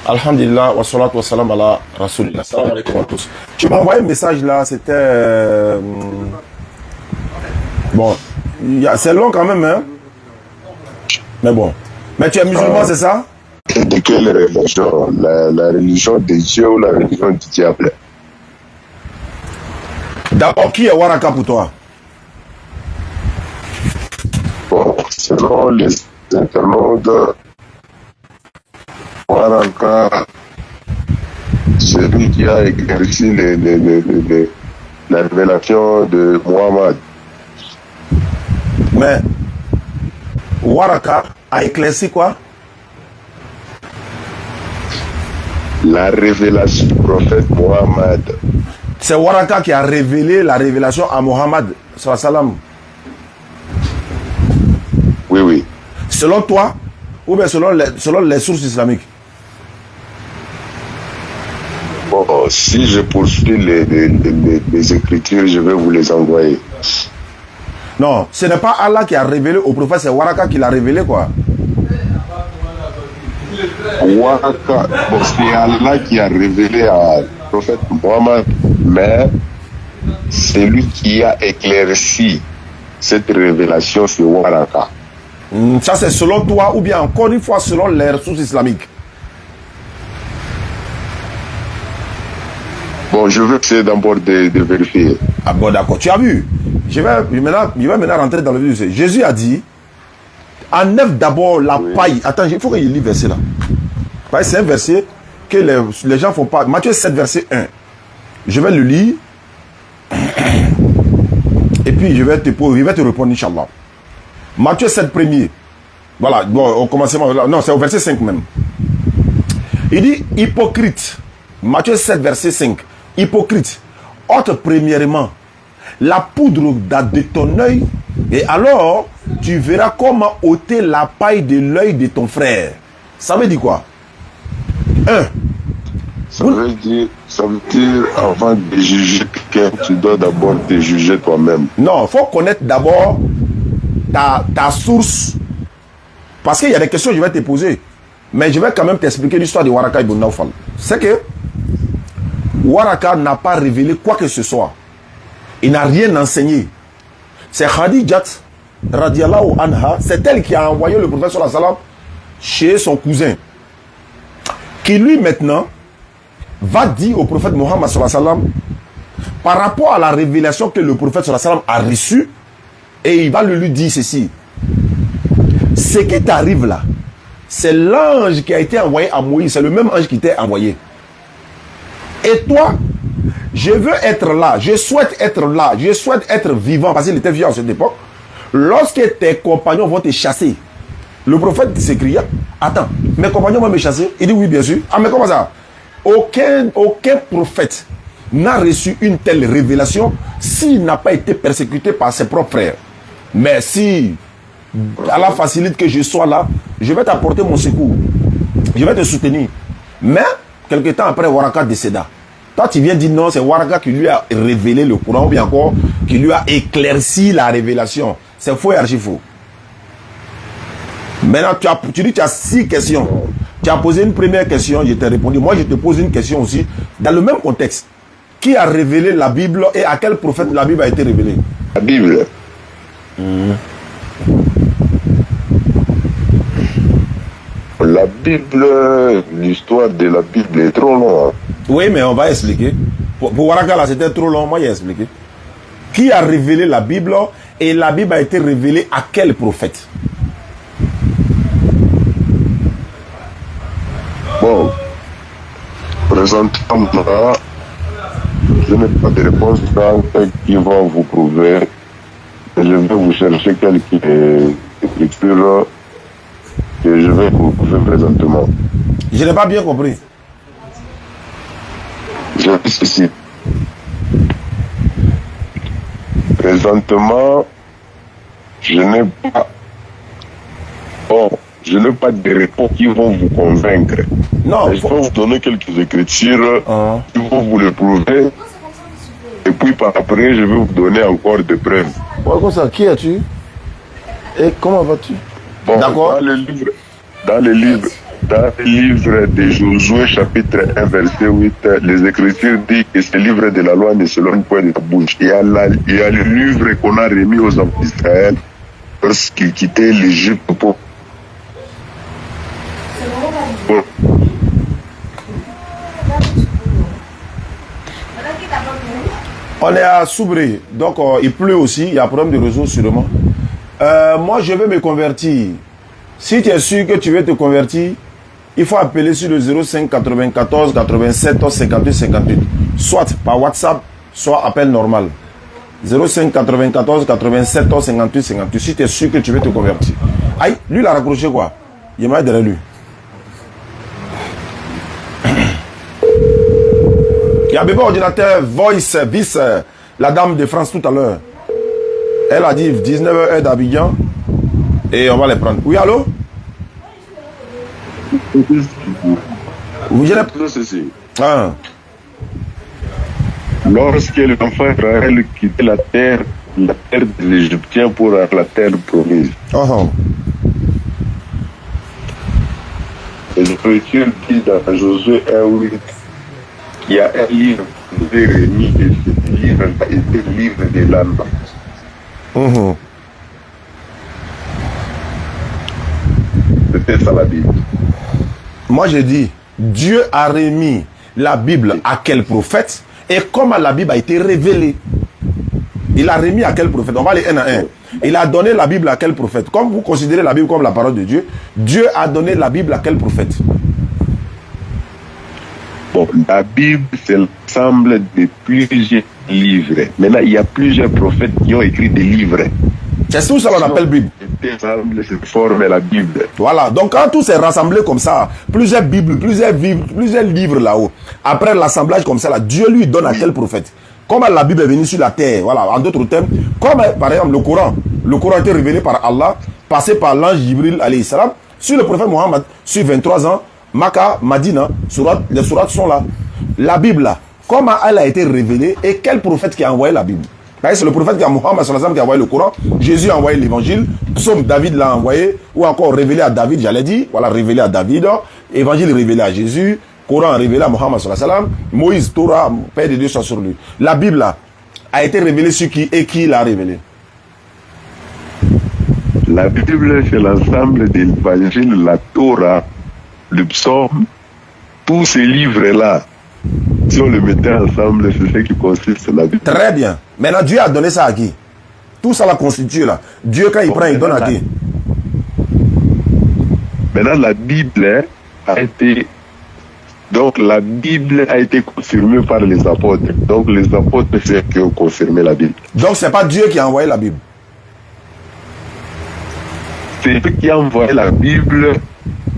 Alhamdulillah, wa salatu wa salam ala rasulillah. Salam alaikum à tous. Tu m'as envoyé un message là, c'était... bon, c'est long quand même, hein. Mais bon. Mais tu es musulman, c'est ça? De quelle religion? La religion de Dieu ou la religion du diable? D'abord, qui est Waraka pour toi? Bon, selon les internautes, Waraka, celui qui a éclairci la révélation de Muhammad. Mais Waraka a éclairci quoi? La révélation du prophète Muhammad. C'est Waraka qui a révélé la révélation à Mohammed sallam. Oui, oui. Selon toi, ou bien selon les sources islamiques? Bon, si je poursuis les écritures, je vais vous les envoyer. Non, ce n'est pas Allah qui a révélé au prophète, c'est Waraka qui l'a révélé, quoi. Waraka, bon, c'est Allah qui a révélé à prophète Muhammad, mais c'est lui qui a éclairci cette révélation sur Waraka. Ça c'est selon toi ou bien encore une fois selon les ressources islamiques? Bon, je vais essayer d'abord de vérifier. Ah bon, d'accord, tu as vu. Je vais maintenant rentrer dans le vif du sujet. Jésus a dit, enlève d'abord la paille. Attends, il faut que je lis le verset là. C'est un verset que les gens font pas. Matthieu 7, verset 1. Je vais le lire. Et puis je vais te répondre, Inch'Allah. Matthieu 7, premier. Voilà, bon, au commencement. Non, c'est au verset 5 même. Il dit, hypocrite. Matthieu 7, verset 5. Hypocrite. Ôte premièrement la poudre de ton œil, et alors tu verras comment ôter la paille de l'œil de ton frère. Ça veut dire quoi? Ça veut dire, avant de juger quelqu'un, tu dois d'abord te juger toi-même. Non, il faut connaître d'abord ta source. Parce qu'il y a des questions que je vais te poser. Mais je vais quand même t'expliquer l'histoire de Waraka ibn Nawfal. C'est que Waraka n'a pas révélé quoi que ce soit. Il n'a rien enseigné. C'est Khadijat, radiallahu anha, c'est elle qui a envoyé le prophète sallallahu alayhi wa sallam chez son cousin. Qui lui maintenant va dire au prophète Mohammed sallallahu alayhi wa sallam par rapport à la révélation que le prophète sallallahu alayhi wa sallam a reçue, et il va lui dire ceci. Ce qui t'arrive là, c'est l'ange qui a été envoyé à Moïse, c'est le même ange qui t'est envoyé. Et toi, je veux être là, je souhaite être là, je souhaite être vivant, parce qu'il était vivant à cette époque. Lorsque tes compagnons vont te chasser, le prophète s'écria, attends, mes compagnons vont me chasser? Il dit oui, bien sûr. Ah, mais comment ça? Aucun prophète n'a reçu une telle révélation s'il n'a pas été persécuté par ses propres frères. Mais si Allah facilite que je sois là, je vais t'apporter mon secours. Je vais te soutenir. Mais, quelque temps après, Waraka décéda. Toi, tu viens dire non, c'est Waraka qui lui a révélé le Coran, ou bien encore, qui lui a éclairci la révélation. C'est faux et archi faux. Maintenant, tu dis que tu as 6 questions. Tu as posé une première question, je t'ai répondu. Moi, je te pose une question aussi, dans le même contexte. Qui a révélé la Bible et à quel prophète la Bible a été révélée? La Bible. La Bible, l'histoire de la Bible est trop longue. Oui, mais on va expliquer. Pour Waraka, là, c'était trop long. Moi, j'ai expliqué. Qui a révélé la Bible et la Bible a été révélée à quel prophète? Bon, présentement, je n'ai pas de réponse dans qui vont vous prouver. Je vais vous chercher quelques écritures que je vais vous prouver présentement. Je n'ai pas bien compris. Je dis ceci. Présentement, je n'ai pas de réponses qui vont vous convaincre. Non. Je vais vous donner quelques écritures qui vont vous le prouver. Et puis par après, je vais vous donner encore des preuves. Comme ça, qui es-tu? Et comment vas-tu? Bon, d'accord. Dans le livre Dans le livre de Josué, chapitre 1, verset 8, les Écritures disent que ce livre de la loi ne s'éloigne point de ta bouche. Il y a le livre qu'on a remis aux enfants d'Israël lorsqu'ils quittaient l'Égypte pour... On est à Soubré, donc il pleut aussi, il y a un problème de réseau sûrement. Moi, je veux me convertir. Si tu es sûr que tu veux te convertir, il faut appeler sur le 05 94 87 58 58. Soit par WhatsApp, soit appel normal. 05 94 87 58 58. Si tu es sûr que tu veux te convertir. Aïe, lui il a raccroché quoi? Il m'a derrière lui. Il y a bébé ordinateur Voice Vice, la dame de France tout à l'heure. Elle a dit 19h d'Abidjan et on va les prendre. Oui, allô? Vous êtes... ceci. Ah. Lorsque les enfants d'Israël quittaient la terre des Égyptiens pour la terre promise. Oh. Les Écritures disent dans Josué 1:8 qu'il y a un livre qui est remis et ce livre a été le livre de l'âme. C'était ça la Bible. Moi j'ai dit, Dieu a remis la Bible à quel prophète et comment la Bible a été révélée. Il a remis à quel prophète? On va aller un à un. Il a donné la Bible à quel prophète? Comme vous considérez la Bible comme la parole de Dieu, Dieu a donné la Bible à quel prophète? Bon, la Bible, c'est l'ensemble de plusieurs livres. Maintenant, il y a plusieurs prophètes qui ont écrit des livres. C'est tout ça qu'on appelle Bible. Ensemble, se forme la Bible. Voilà, donc quand tout s'est rassemblé comme ça, plusieurs Bibles, plusieurs livres là-haut, après l'assemblage comme ça, là, Dieu lui donne à quel prophète? Comment la Bible est venue sur la terre, voilà, en d'autres termes, comme par exemple le Coran a été révélé par Allah, passé par l'ange Jibril alayhi salam, sur le prophète Mohammed, sur 23 ans, Makkah, Madina, les sourates sont là. La Bible là, comment elle a été révélée et quel prophète qui a envoyé la Bible? C'est le prophète qui a Mohammed qui a envoyé le Coran, Jésus a envoyé l'évangile, Psaume David l'a envoyé, ou encore révélé à David, j'allais dire, voilà, révélé à David, évangile révélé à Jésus, Coran révélé à Mohammed, Moïse, Torah, Père de Dieu soit sur lui. La Bible là, a été révélée sur qui et qui l'a révélée? La Bible, c'est l'ensemble de l'évangile, la Torah, le psaume, tous ces livres-là. Si on les mettait ensemble, c'est ce qui consiste la Bible. Très bien. Maintenant, Dieu a donné ça à qui? Tout ça la constitue là. Dieu, quand il prend, il donne à qui? Maintenant, la Bible a été... Donc, la Bible a été confirmée par les apôtres. Donc, les apôtres, c'est eux qui ont confirmé la Bible. Donc, c'est pas Dieu qui a envoyé la Bible? C'est eux qui ont envoyé la Bible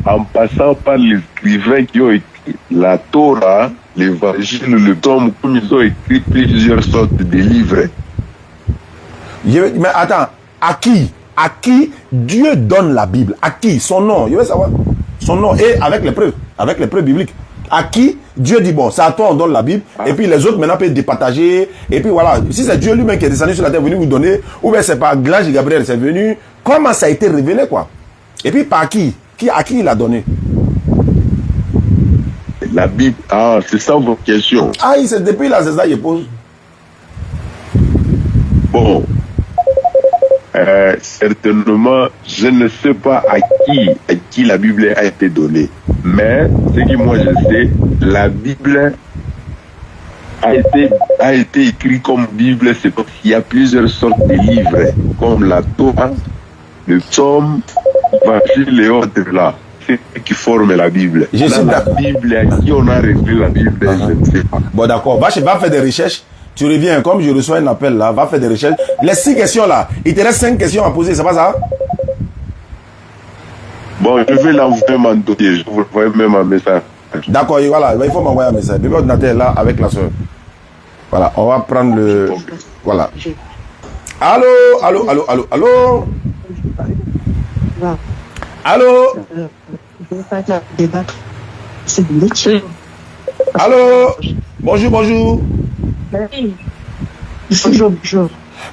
en passant par les écrivains qui ont écrit la Torah, l'évangile, le psaume, comme ils ont écrit plusieurs sortes de livres. Mais attends, à qui Dieu donne la Bible? À qui? Son nom, je veux savoir. Son nom, et avec les preuves bibliques. À qui Dieu dit, bon, c'est à toi on donne la Bible, et puis les autres maintenant peuvent départager, et puis voilà. Si c'est Dieu lui-même qui est descendu sur la terre, venu vous donner, ou bien c'est par l'ange Gabriel, c'est venu, comment ça a été révélé, quoi? Et puis par qui? À qui il a donné? La Bible, c'est ça vos questions. Ah, c'est depuis là, c'est ça qu'il pose. Bon, certainement, je ne sais pas à qui la Bible a été donnée. Mais, ce que moi je sais, la Bible a été écrite comme Bible, c'est parce qu'il y a plusieurs sortes de livres, comme la Torah, le psaume, l'évangile et autres là. C'est ce qui forme la Bible. La Bible, à qui on a révélé la Bible, je ne sais pas. Bon, d'accord, va faire des recherches. Tu reviens, comme je reçois un appel là, va faire des recherches. Les 6 questions là, il te reste 5 questions à poser, c'est pas ça? Bon, je vais l'envoyer mon dossier, je vous envoie même un message. D'accord, voilà, il faut m'envoyer un message. Bébé ordinateur là avec la soeur. Voilà, on va prendre le... Voilà. Allô? Allô? Allô? Bonjour. Bonjour.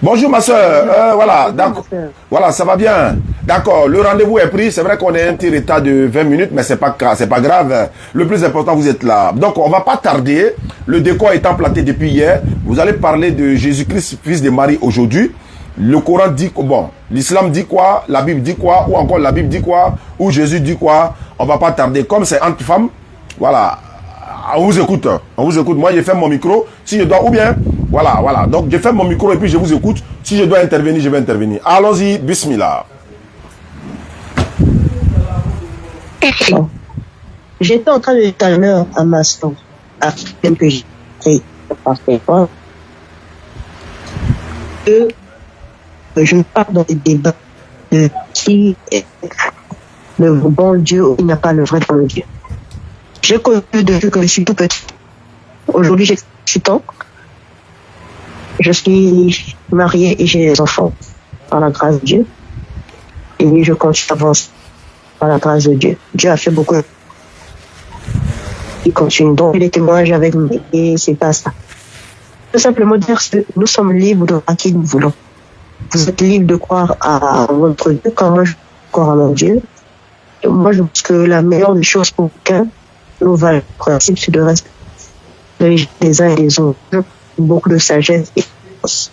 Bonjour ma soeur. Voilà, d'accord. Voilà, ça va bien. D'accord, le rendez-vous est pris. C'est vrai qu'on est un petit retard de 20 minutes, mais c'est pas grave. Le plus important, vous êtes là. Donc, on va pas tarder. Le décor étant planté depuis hier, vous allez parler de Jésus-Christ, fils de Marie, aujourd'hui. Le Coran dit, bon, l'islam dit quoi, la Bible dit quoi, ou encore la Bible dit quoi, ou Jésus dit quoi. On va pas tarder. Comme c'est entre femmes, voilà. On vous écoute. On vous écoute. Moi, je ferme mon micro. Si je dois, ou bien, voilà. Donc, je ferme mon micro et puis je vous écoute. Si je dois intervenir, je vais intervenir. Allons-y. Bismillah. J'étais en train de tout à l'heure à ma stand, à que j'ai fait parfaitement. Je ne parle dans des débats de qui est le bon Dieu ou qui n'a pas le vrai bon Dieu. J'ai connu depuis que je suis tout petit. Aujourd'hui, j'ai 8 ans. Je suis mariée et j'ai des enfants par la grâce de Dieu. Et je continue à avancer par la grâce de Dieu. Dieu a fait beaucoup. Il continue. Donc, les témoignages avec nous. Et c'est pas ça. Tout simplement dire que nous sommes libres de à qui nous voulons. Vous êtes libre de croire à votre Dieu, comme moi je crois à mon Dieu. Et moi, je pense que la meilleure des choses pour quelqu'un, nos valeurs, principe, c'est de respecter les uns et les autres. Beaucoup de sagesse et de force.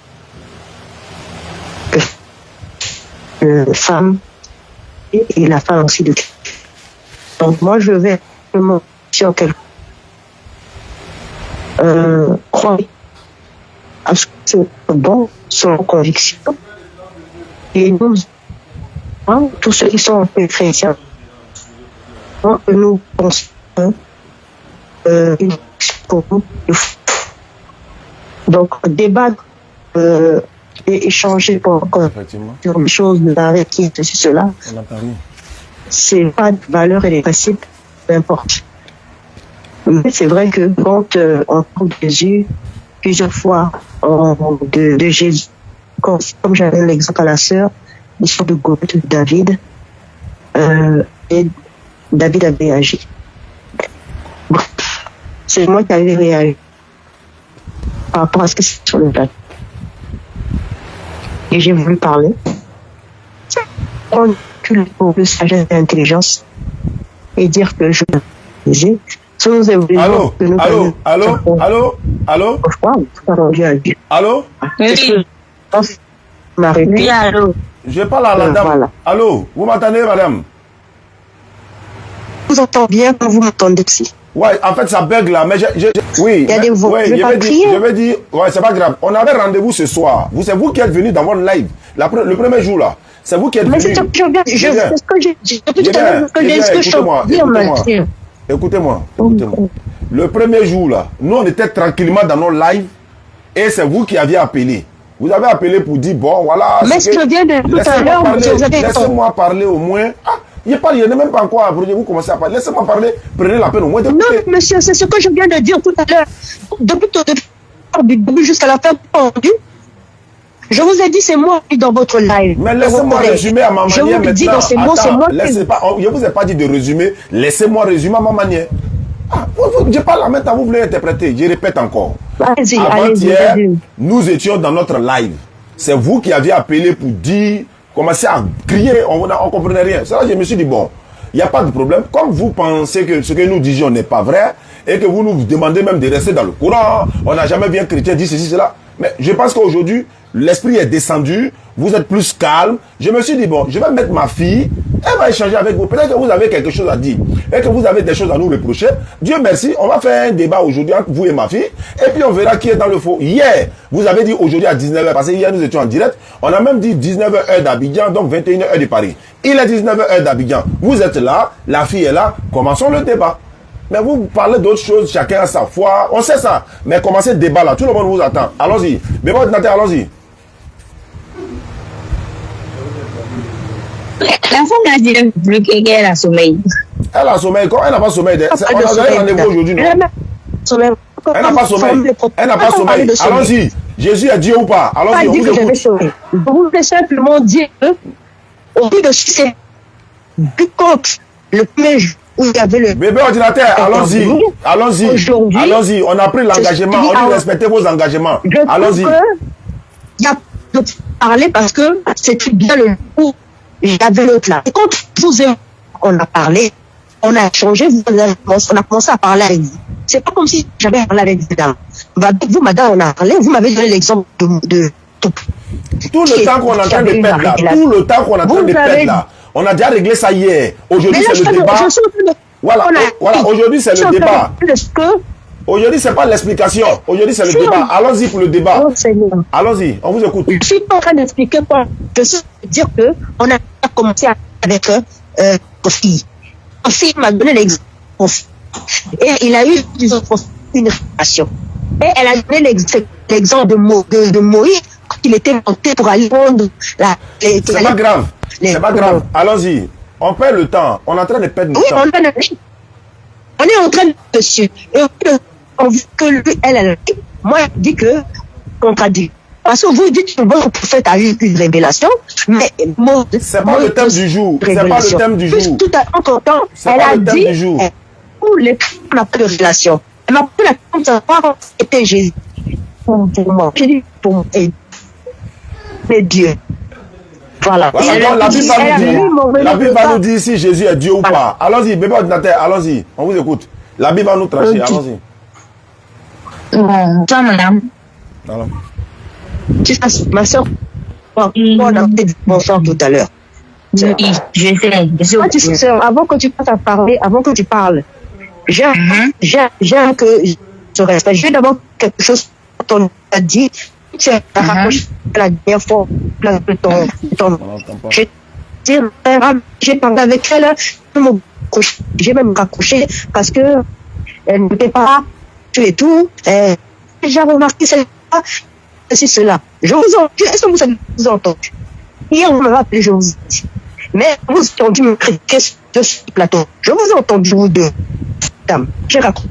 Femme et la femme aussi de Christ. Donc moi, je vais vraiment sur quelque croire à ce que c'est bon, selon conviction. Et nous, tous ceux qui sont chrétiens, nous pensons une pour nous. Donc, débattre et échanger pour encore sur les choses de la qui est ceci, cela, c'est pas de valeur et des principes, peu importe. Mais c'est vrai que quand on parle de Jésus, plusieurs fois de Jésus, comme j'avais l'exemple à la sœur, l'histoire de Goliath de David, et David avait agi. C'est moi qui avais réagi par rapport à ce que c'est sur le plateau. Et j'ai voulu parler. Prendre pour de sagesse et d'intelligence et dire que je disais. Allô? Oui, allô. Je parle à la dame. Voilà. Allô? Vous m'entendez, madame? Je vous entends bien quand vous m'entendez aussi. Ouais, en fait, ça bug là, mais oui. Il y a des voix. Ouais, je vais dire, ouais, c'est pas grave. On avait rendez-vous ce soir. C'est vous qui êtes venu dans votre live, le premier jour là. C'est vous qui êtes venu. Mais c'est ce que j'ai dit. Écoutez-moi. Le premier jour là, nous on était tranquillement dans nos lives et c'est vous qui aviez appelé. Vous avez appelé pour dire, bon, voilà. Mais ce que je viens de tout à l'heure, laissez-moi parler au moins. Ah, il n'est même pas encore approché, vous commencez à parler. Laissez-moi parler, prenez la peine au moins d'écouter. Non, monsieur, c'est ce que je viens de dire tout à l'heure. Depuis du début jusqu'à la fin, je vous ai dit, c'est moi qui dans votre live. Mais laissez-moi résumer à ma manière. Je vous ai dit dans ces mots, c'est moi qui. Je ne vous ai pas dit de résumer. Laissez-moi résumer à ma manière. Ah, je parle là maintenant, vous voulez interpréter. Je répète encore. Avant-hier, nous étions dans notre live. C'est vous qui aviez appelé pour dire, commencer à crier, on ne comprenait rien. C'est là que je me suis dit, bon, il n'y a pas de problème. Comme vous pensez que ce que nous disions n'est pas vrai, et que vous nous demandez même de rester dans le courant, on n'a jamais vu un chrétien dire ceci, cela. Mais je pense qu'aujourd'hui, l'esprit est descendu, vous êtes plus calme. Je me suis dit, bon, je vais mettre ma fille, elle va échanger avec vous. Peut-être que vous avez quelque chose à dire et que vous avez des choses à nous reprocher. Dieu merci, on va faire un débat aujourd'hui entre vous et ma fille et puis on verra qui est dans le faux. Hier, vous avez dit aujourd'hui à 19h, parce que hier nous étions en direct, on a même dit 19h d'Abidjan, donc 21h de Paris. Il est 19h d'Abidjan. Vous êtes là, la fille est là, commençons le débat. Mais vous parlez d'autres choses, chacun a sa foi, on sait ça. Mais commencez le débat là, tout le monde vous attend. Allons-y. Mais bon, allons-y. La femme a dit qu'elle a sommeil. Elle a sommeil. Quand elle n'a pas sommeil, on a rendez-vous aujourd'hui, non? Elle n'a pas sommeil. Elle n'a pas sommeil. Allons-y. Jésus est Dieu ou pas? Allons-y, on vous écoute. Je voulais simplement dire au bout de c'est du compte le premier jour où il y avait le bébé ordinateur, allons-y. Allons-y. On a pris l'engagement. On doit respecter vos engagements. Allons-y. Il y a de parler parce que c'est bien le jour j'avais l'autre là. Et quand vous et on a parlé, on a échangé, on a commencé à parler avec vous. C'est pas comme si j'avais parlé avec vous, madame. Vous, madame, on a parlé, vous m'avez donné l'exemple de tout le temps qu'on est en train de perdre là, tout le temps qu'on est en train de perdre là, on a déjà réglé ça hier. Aujourd'hui, c'est le débat. Voilà, aujourd'hui, c'est le débat. Aujourd'hui, c'est pas l'explication. Aujourd'hui, c'est le débat. Allons-y pour le débat. Allons-y, on vous écoute. Je suis pas en train d'expliquer quoi. Je suis dire que on a commencé avec Kofi. Kofi m'a donné l'exemple. Et il a eu une relation. Et elle a donné l'exemple de Moïse quand il était monté pour aller prendre la. C'est pas grave. C'est pas grave. Allons-y. On perd le temps. On est en train de perdre le temps. On est en train de dessus. Et on dit que lui, elle, moi, je dis que contradit. Parce que vous dites que votre prophète a eu une révélation, mais c'est pas le thème du jour. C'est pas le thème du jour. Tout à temps, elle a dit pour les on n'a pas de révélation. Elle m'a posé la question de savoir c'était Jésus. Pour moi. J'ai dit pour moi. Mais Dieu. Voilà. La Bible va nous dire si Jésus est Dieu ou pas. Allons-y, bébé ordinateur, allons-y. On vous écoute. La Bible va nous trancher, allons-y. Toi, madame. Alors. Ma soeur, on a peut-être mon soeur tout à l'heure. Oui, je sais. Avant que tu passes à parler, avant que tu parles, j'ai que je respecte. Je vais d'abord quelque chose qu'on a dit. Tu as raccroché la dernière fois de ton. J'ai parlé avec elle, j'ai même raccroché parce que elle n'était pas tu et tout. J'ai remarqué c'est cela. Je vous entends. Est-ce que vous entendez? Hier, vous m'avez appelé, je vous ai dit. Mais vous avez entendu me critiquer sur ce plateau. Je vous ai entendu, vous deux. J'ai raccroché.